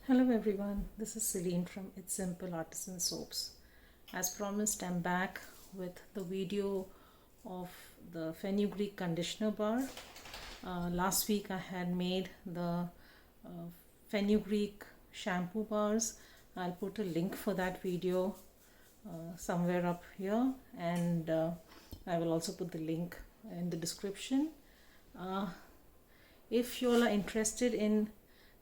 Hello everyone, this is Celine from It's Simple Artisan Soaps. As promised, I'm back with the video of the Fenugreek conditioner bar. Last week I had made the Fenugreek shampoo bars. I'll put a link for that video somewhere up here, and I will also put the link in the description. If you all are interested in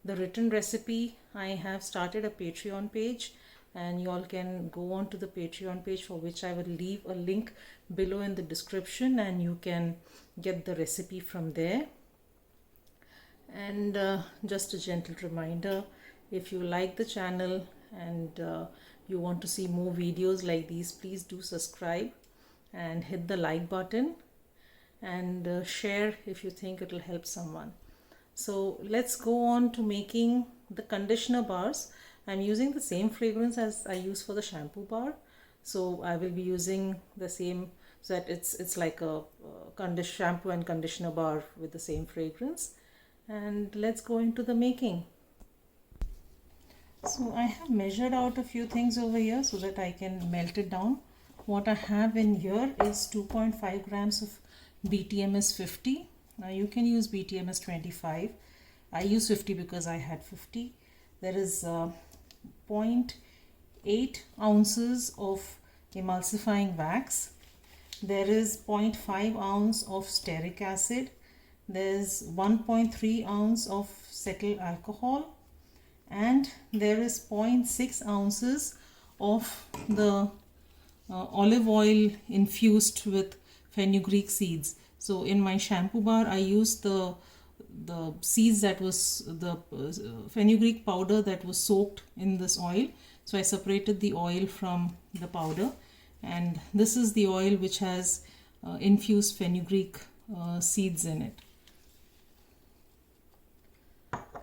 the written recipe, I have started a Patreon page, and you all can go on to the Patreon page, for which I will leave a link below in the description, and you can get the recipe from there. And just a gentle reminder, if you like the channel and you want to see more videos like these, please do subscribe and hit the like button, and share if you think it will help someone. So let's go on to making the conditioner bars. I'm using the same fragrance as I use for the shampoo bar, so I will be using the same, so that it's like a shampoo and conditioner bar with the same fragrance. And let's go into the making. So I have measured out a few things over here so that I can melt it down. What I have in here is 2.5 grams of BTMS 50. Now you can use BTMS 25. I use 50 because I had 50. There is 0.8 ounces of emulsifying wax. There is 0.5 ounce of stearic acid. There's 1.3 ounce of cetyl alcohol, and there is 0.6 ounces of the olive oil infused with fenugreek seeds. So in my shampoo bar, I used the seeds that was the fenugreek powder that was soaked in this oil. So I separated the oil from the powder, and this is the oil which has infused fenugreek seeds in it.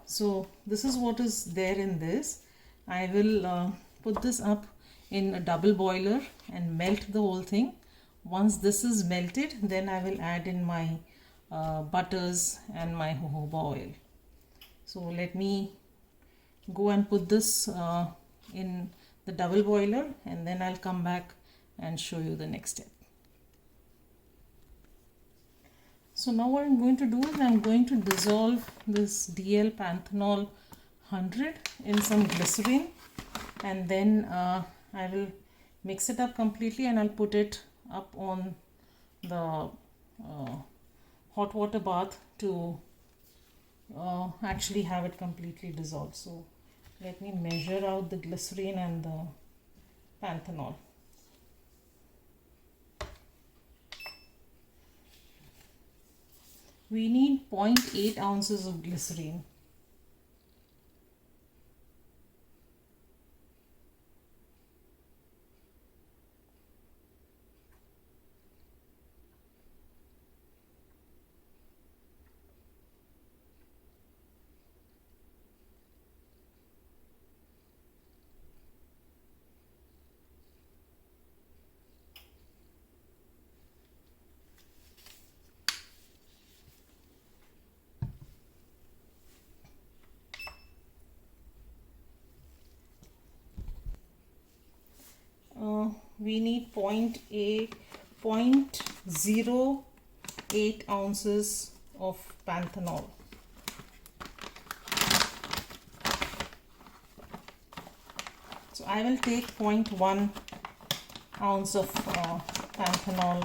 So this is what is there in this. I will put this up in a double boiler and melt the whole thing. Once this is melted, then I will add in my butters and my jojoba oil. So let me go and put this in the double boiler, and then I'll come back and show you the next step. So now what I'm going to do is I'm going to dissolve this DL panthenol 100 in some glycerin, and then I will mix it up completely, and I'll put it up on the hot water bath to actually have it completely dissolved. So let me measure out the glycerin and the panthenol. We need 0.8 ounces of glycerin. We need 0.08 ounces of panthenol. So I will take 0.1 ounce of panthenol.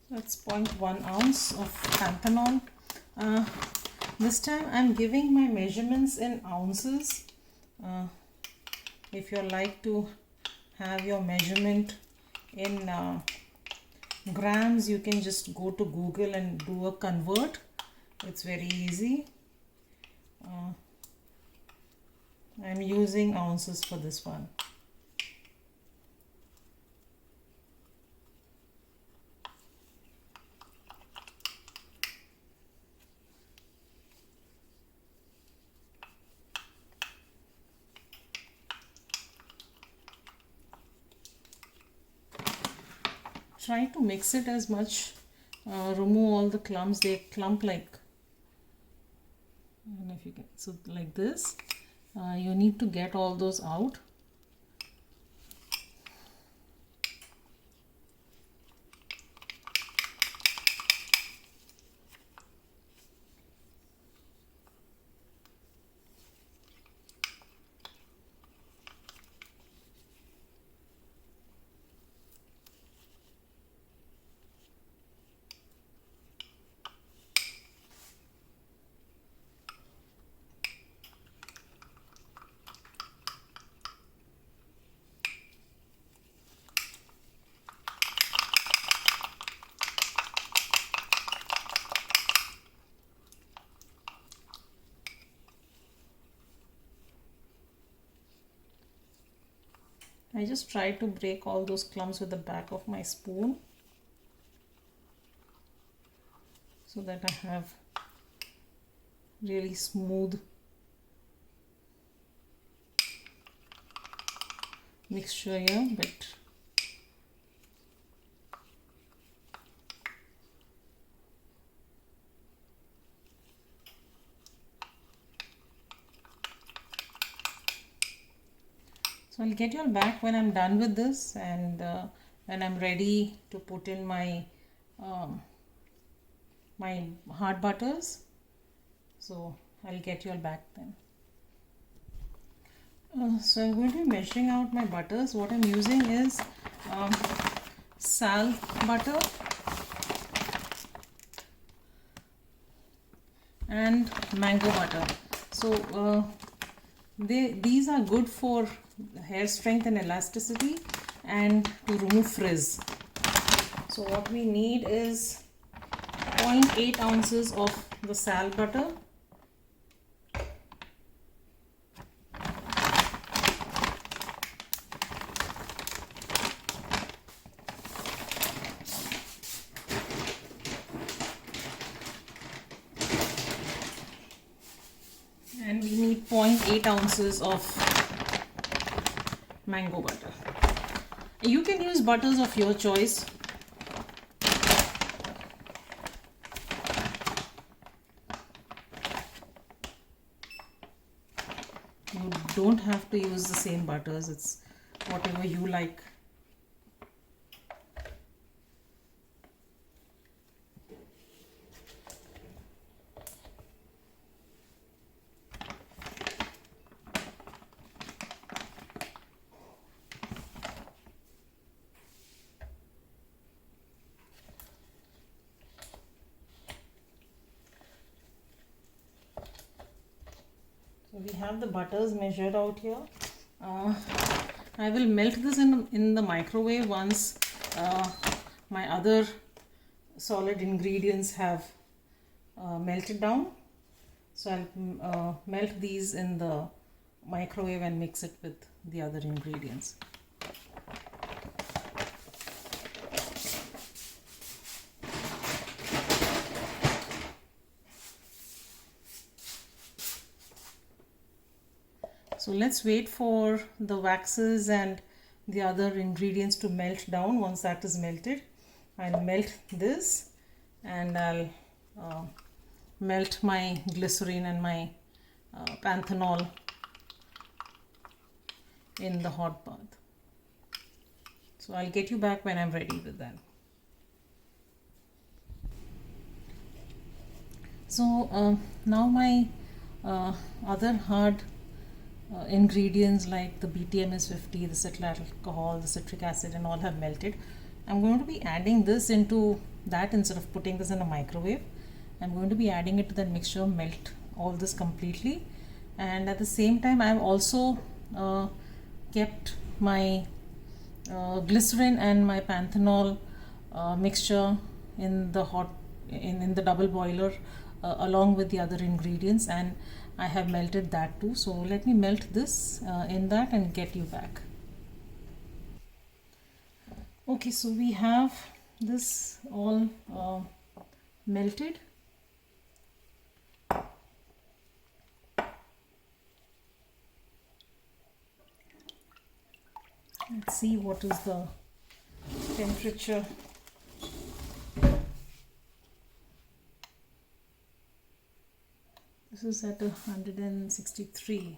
That's 0.1 ounce of panthenol. This time I'm giving my measurements in ounces. If you like to have your measurement in grams, you can just go to Google and do a convert. It's very easy. I'm using ounces for this one. Try to mix it as much, remove all the clumps. They clump like, I don't know if you can, so like this. You need to get all those out. I just try to break all those clumps with the back of my spoon so that I have really smooth mixture here, but so I'll get you all back when I'm done with this, and when I'm ready to put in my my hard butters. So I'll get you all back then. So I'm going to be measuring out my butters. What I'm using is sal butter and mango butter. So these are good for hair strength and elasticity and to remove frizz. So what we need is 0.8 ounces of the sal butter, and we need 0.8 ounces of mango butter. You can use butters of your choice. You don't have to use the same butters, it's whatever you like. So we have the butters measured out here. I will melt this in the microwave once my other solid ingredients have melted down. So I'll melt these in the microwave and mix it with the other ingredients. So let's wait for the waxes and the other ingredients to melt down. Once that is melted, I'll melt this and I'll melt my glycerine and my panthenol in the hot bath. So I'll get you back when I'm ready with that. So now my other hard ingredients like the BTMS 50, the cetyl alcohol, the citric acid and all have melted. I'm going to be adding this into that instead of putting this in a microwave. I'm going to be adding it to the mixture, melt all this completely, and at the same time I've also kept my glycerin and my panthenol mixture in the in the double boiler along with the other ingredients, and I have melted that too. So let me melt this in that and get you back. Okay, so we have this all melted. Let's see what is the temperature. This is at 163,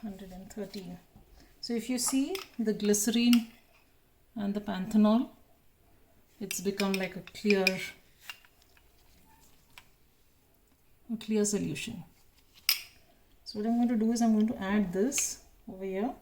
113. So if you see the glycerine and the panthenol, it's become like a clear solution. So what I'm going to do is I'm going to add this over here.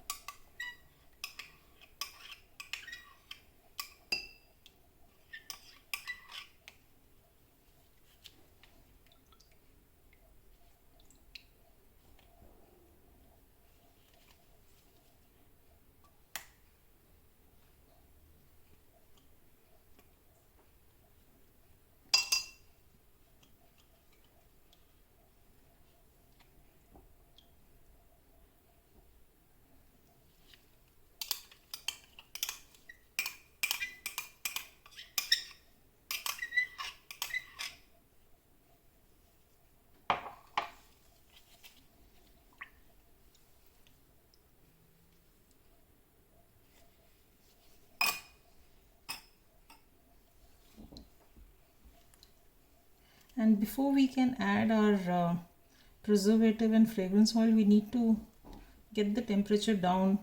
And before we can add our preservative and fragrance oil, we need to get the temperature down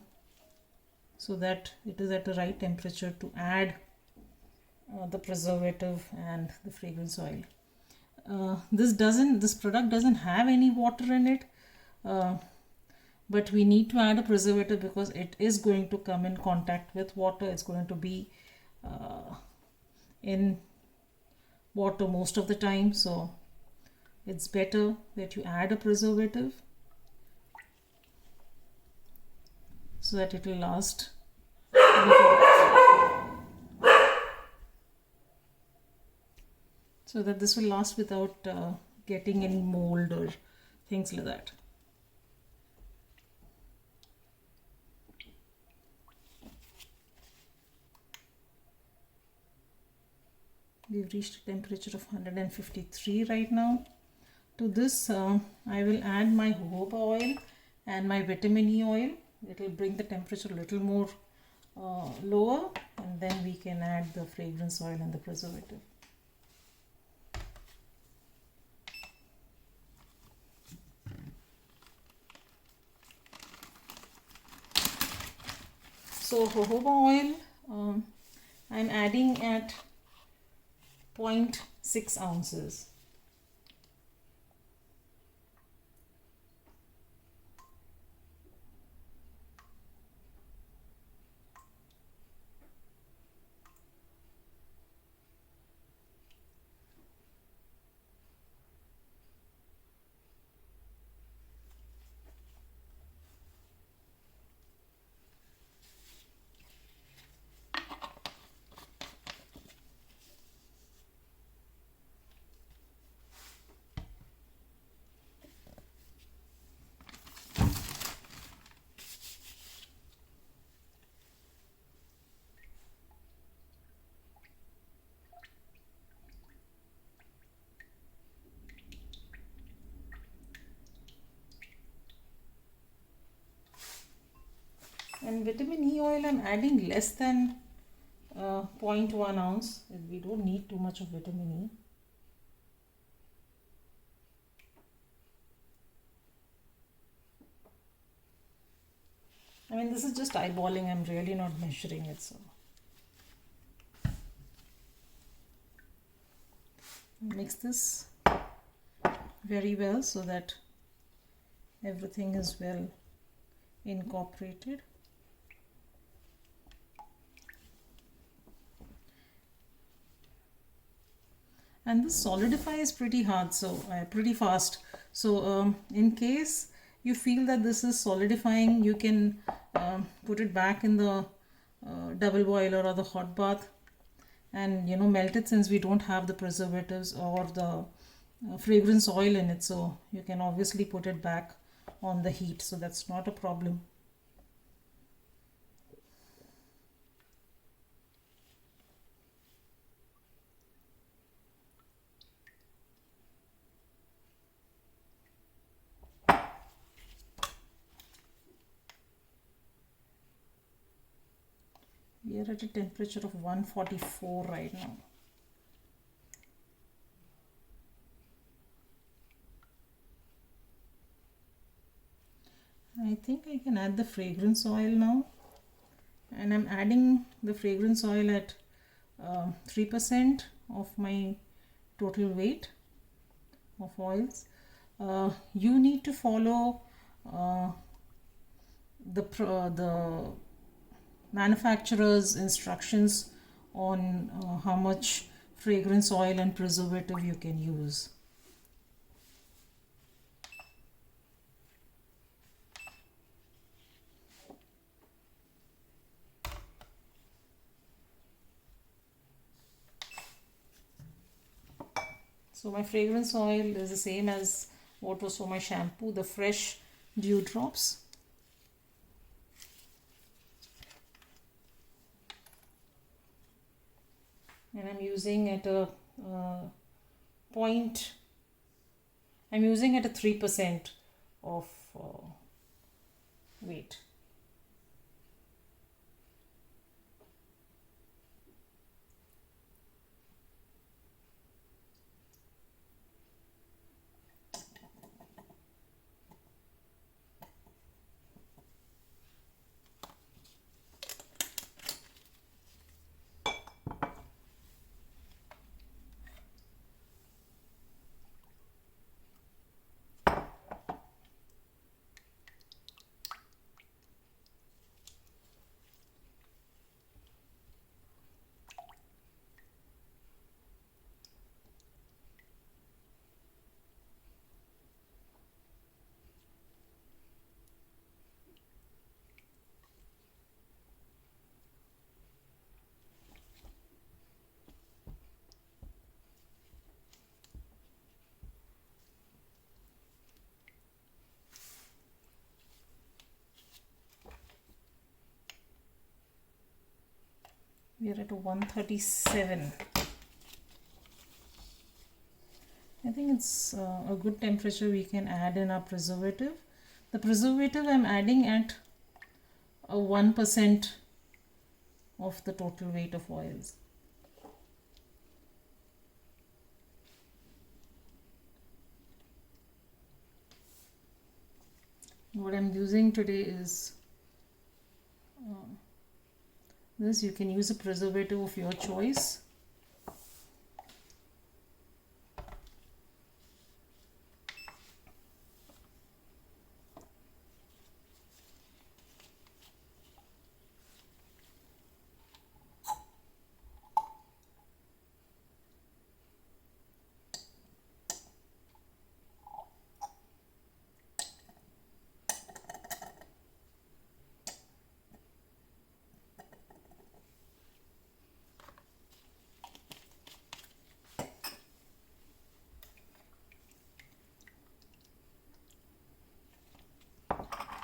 so that it is at the right temperature to add the preservative and the fragrance oil. This product doesn't have any water in it, but we need to add a preservative because it is going to come in contact with water. It's going to be in water most of the time, so it's better that you add a preservative so that it will last so that this will last without getting any mold or things like that. We've reached a temperature of 153 right now. To this I will add my jojoba oil and my vitamin E oil. It will bring the temperature a little more lower, and then we can add the fragrance oil and the preservative. So jojoba oil I'm adding at 0.6 ounces. And vitamin E oil I'm adding less than 0.1 ounce. We don't need too much of vitamin E. I mean, this is just eyeballing. I'm really not measuring it. So mix this very well so that everything is well incorporated. and this solidifies pretty hard, so pretty fast. So in case you feel that this is solidifying, you can put it back in the double boiler or the hot bath and melt it, since we don't have the preservatives or the fragrance oil in it. So you can obviously put it back on the heat, so that's not a problem. We are at a temperature of 144 right now. I think I can add the fragrance oil now, and I'm adding the fragrance oil at 3% of my total weight of oils. You need to follow the manufacturer's instructions on how much fragrance oil and preservative you can use. So my fragrance oil is the same as what was for my shampoo, the fresh dew drops. And I'm using at a point, I'm using at a 3% of weight. We are at 137. I think it's a good temperature. We can add in our preservative. The preservative I'm adding at a 1% of the total weight of oils. What I'm using today is this. You can use a preservative of your choice.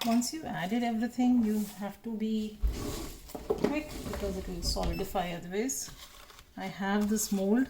Once you've added everything, you have to be quick because it will solidify otherwise. I have this mold.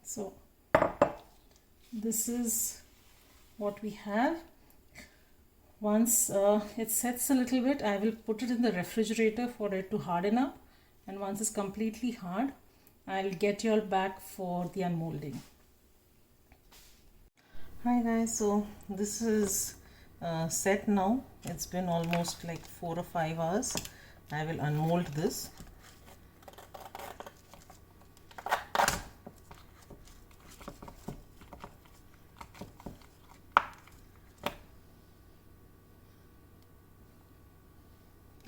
So this is what we have. Once it sets a little bit, I will put it in the refrigerator for it to harden up, and once it's completely hard, I'll get you all back for the unmolding. Hi guys, so this is set now. It's been almost like 4 or 5 hours. I will unmold this.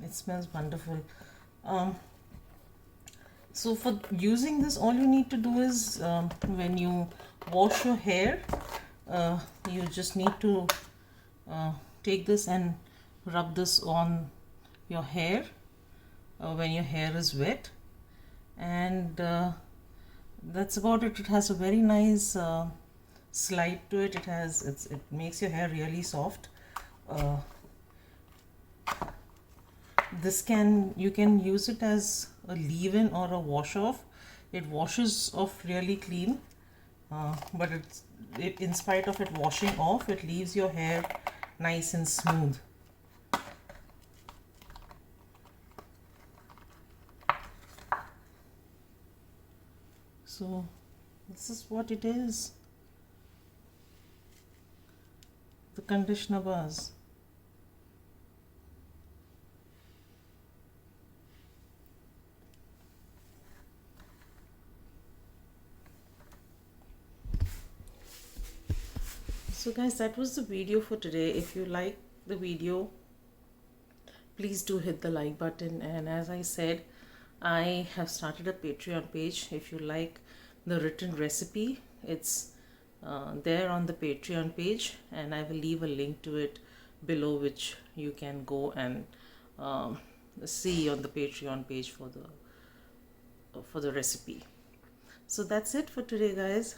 It smells wonderful. So for using this, all you need to do is when you wash your hair, you just need to take this and rub this on your hair when your hair is wet, and that's about it. It has a very nice slide to it. It makes your hair really soft. You can use it as a leave-in or a wash off. It washes off really clean, but in spite of it washing off, it leaves your hair nice and smooth. So this is what it is, the conditioner bars. So guys, that was the video for today. If you like the video, please do hit the like button, and as I said, I have started a Patreon page. If you like the written recipe, it's there on the Patreon page, and I will leave a link to it below, which you can go and see on the Patreon page for the recipe. So that's it for today guys.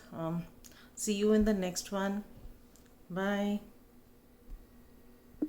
See you in the next one. Bye.